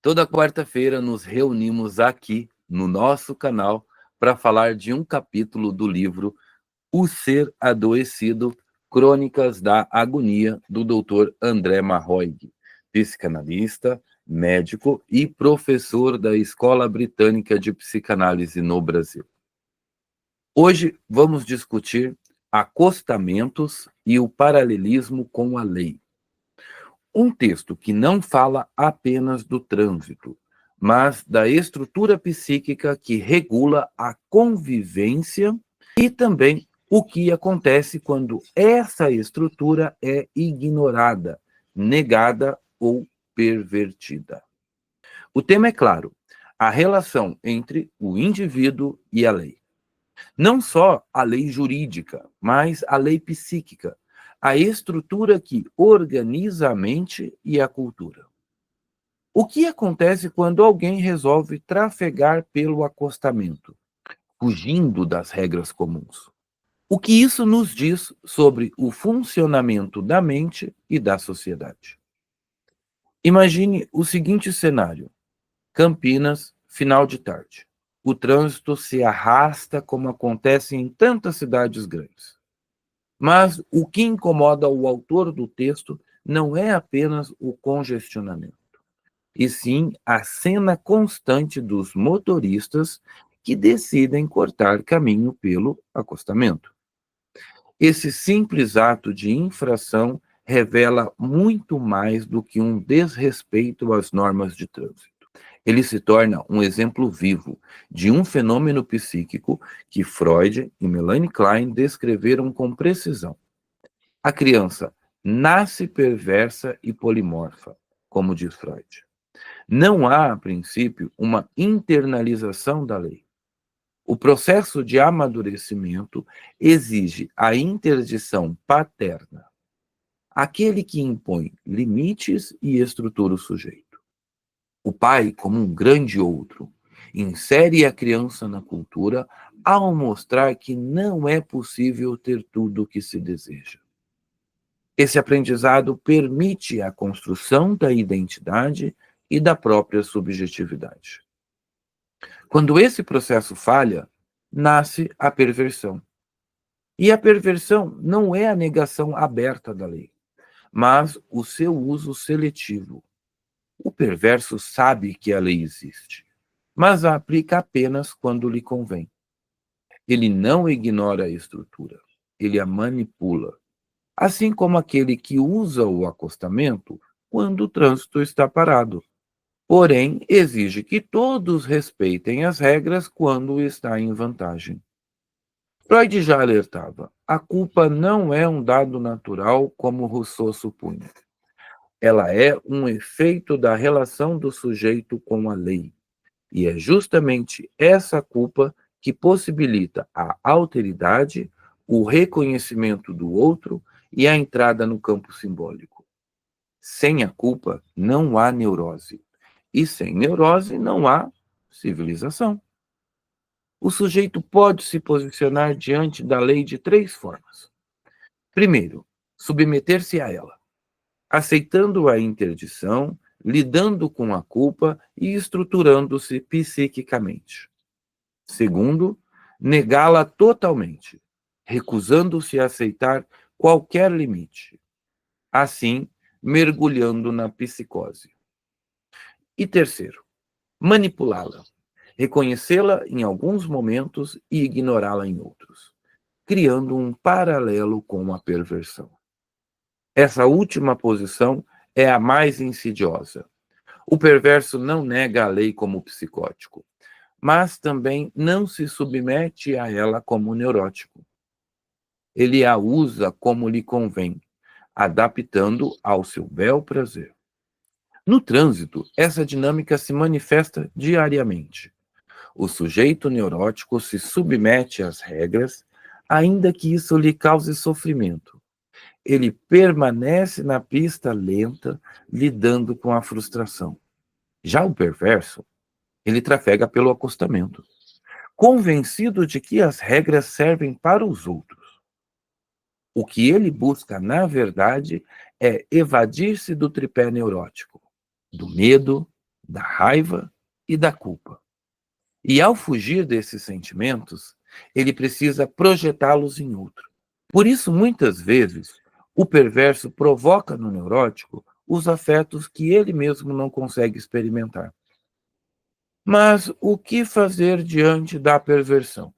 Toda quarta-feira nos reunimos aqui no nosso canal para falar de um capítulo do livro O Ser Adoecido, Crônicas da Agonia, do Dr. André Marroig, psicanalista, médico e professor da Escola Britânica de Psicanálise no Brasil. Hoje vamos discutir acostamentos e o paralelismo com a lei. Um texto que não fala apenas do trânsito, mas da estrutura psíquica que regula a convivência e também o que acontece quando essa estrutura é ignorada, negada ou pervertida. O tema é claro: a relação entre o indivíduo e a lei. Não só a lei jurídica, mas a lei psíquica, a estrutura que organiza a mente e a cultura. O que acontece quando alguém resolve trafegar pelo acostamento, fugindo das regras comuns? O que isso nos diz sobre o funcionamento da mente e da sociedade? Imagine o seguinte cenário: Campinas, final de tarde. O trânsito se arrasta como acontece em tantas cidades grandes. Mas o que incomoda o autor do texto não é apenas o congestionamento, e sim a cena constante dos motoristas que decidem cortar caminho pelo acostamento. Esse simples ato de infração revela muito mais do que um desrespeito às normas de trânsito. Ele se torna um exemplo vivo de um fenômeno psíquico que Freud e Melanie Klein descreveram com precisão. A criança nasce perversa e polimorfa, como diz Freud. Não há, a princípio, uma internalização da lei. O processo de amadurecimento exige a interdição paterna, aquele que impõe limites e estrutura o sujeito. O pai, como um grande outro, insere a criança na cultura ao mostrar que não é possível ter tudo o que se deseja. Esse aprendizado permite a construção da identidade e da própria subjetividade. Quando esse processo falha, nasce a perversão. E a perversão não é a negação aberta da lei, mas o seu uso seletivo. O perverso sabe que a lei existe, mas a aplica apenas quando lhe convém. Ele não ignora a estrutura, ele a manipula. Assim como aquele que usa o acostamento quando o trânsito está parado. Porém, exige que todos respeitem as regras quando está em vantagem. Freud já alertava: a culpa não é um dado natural como Rousseau supunha. Ela é um efeito da relação do sujeito com a lei. E é justamente essa culpa que possibilita a alteridade, o reconhecimento do outro e a entrada no campo simbólico. Sem a culpa, não há neurose. E sem neurose, não há civilização. O sujeito pode se posicionar diante da lei de 3 formas. Primeiro, submeter-se a ela, aceitando a interdição, lidando com a culpa e estruturando-se psiquicamente. Segundo, negá-la totalmente, recusando-se a aceitar qualquer limite. Assim, mergulhando na psicose. E terceiro, manipulá-la, reconhecê-la em alguns momentos e ignorá-la em outros, criando um paralelo com a perversão. Essa última posição é a mais insidiosa. O perverso não nega a lei como psicótico, mas também não se submete a ela como neurótico. Ele a usa como lhe convém, adaptando ao seu bel prazer. No trânsito, essa dinâmica se manifesta diariamente. O sujeito neurótico se submete às regras, ainda que isso lhe cause sofrimento. Ele permanece na pista lenta, lidando com a frustração. Já o perverso, ele trafega pelo acostamento, convencido de que as regras servem para os outros. O que ele busca, na verdade, é evadir-se do tripé neurótico, do medo, da raiva e da culpa. E ao fugir desses sentimentos, ele precisa projetá-los em outro. Por isso, muitas vezes, o perverso provoca no neurótico os afetos que ele mesmo não consegue experimentar. Mas o que fazer diante da perversão?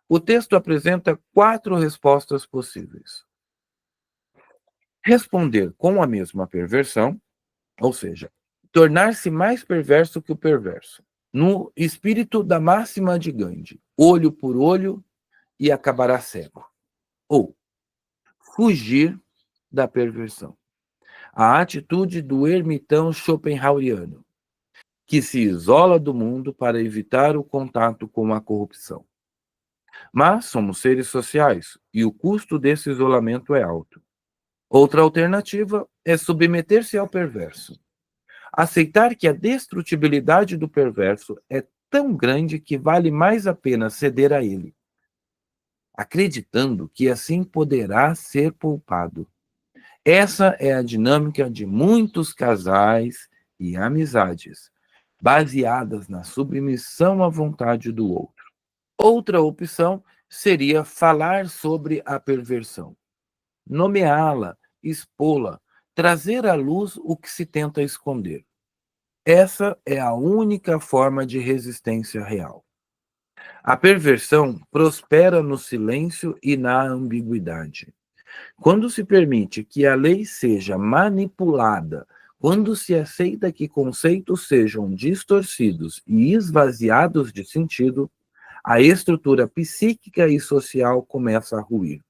O texto apresenta 4 respostas possíveis. Responder com a mesma perversão, ou seja, tornar-se mais perverso que o perverso. No espírito da máxima de Gandhi, olho por olho e acabará cego. Ou fugir da perversão. A atitude do ermitão schopenhaueriano, que se isola do mundo para evitar o contato com a corrupção. Mas somos seres sociais e o custo desse isolamento é alto. Outra alternativa é submeter-se ao perverso. Aceitar que a destrutibilidade do perverso é tão grande que vale mais a pena ceder a ele, acreditando que assim poderá ser poupado. Essa é a dinâmica de muitos casais e amizades, baseadas na submissão à vontade do outro. Outra opção seria falar sobre a perversão, nomeá-la, expô-la, trazer à luz o que se tenta esconder. Essa é a única forma de resistência real. A perversão prospera no silêncio e na ambiguidade. Quando se permite que a lei seja manipulada, quando se aceita que conceitos sejam distorcidos e esvaziados de sentido, a estrutura psíquica e social começa a ruir.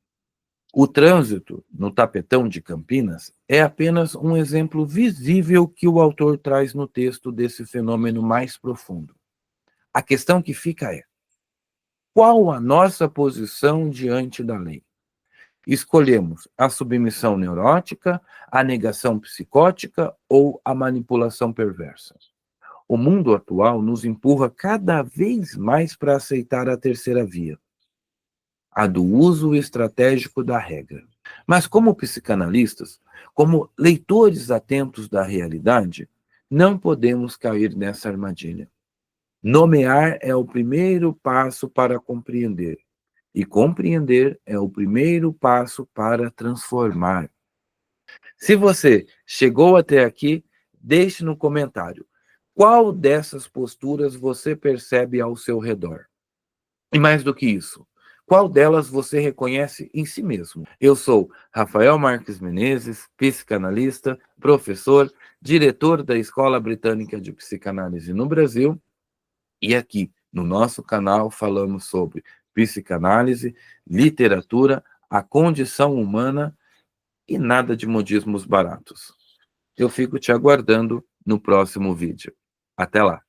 O trânsito no tapetão de Campinas é apenas um exemplo visível que o autor traz no texto desse fenômeno mais profundo. A questão que fica é: qual a nossa posição diante da lei? Escolhemos a submissão neurótica, a negação psicótica ou a manipulação perversa? O mundo atual nos empurra cada vez mais para aceitar a terceira via, a do uso estratégico da regra. Mas, como psicanalistas, como leitores atentos da realidade, não podemos cair nessa armadilha. Nomear é o primeiro passo para compreender, e compreender é o primeiro passo para transformar. Se você chegou até aqui, deixe no comentário qual dessas posturas você percebe ao seu redor. E mais do que isso, qual delas você reconhece em si mesmo? Eu sou Rafael Marques Menezes, psicanalista, professor, diretor da Escola Britânica de Psicanálise no Brasil, e aqui no nosso canal falamos sobre psicanálise, literatura, a condição humana e nada de modismos baratos. Eu fico te aguardando no próximo vídeo. Até lá!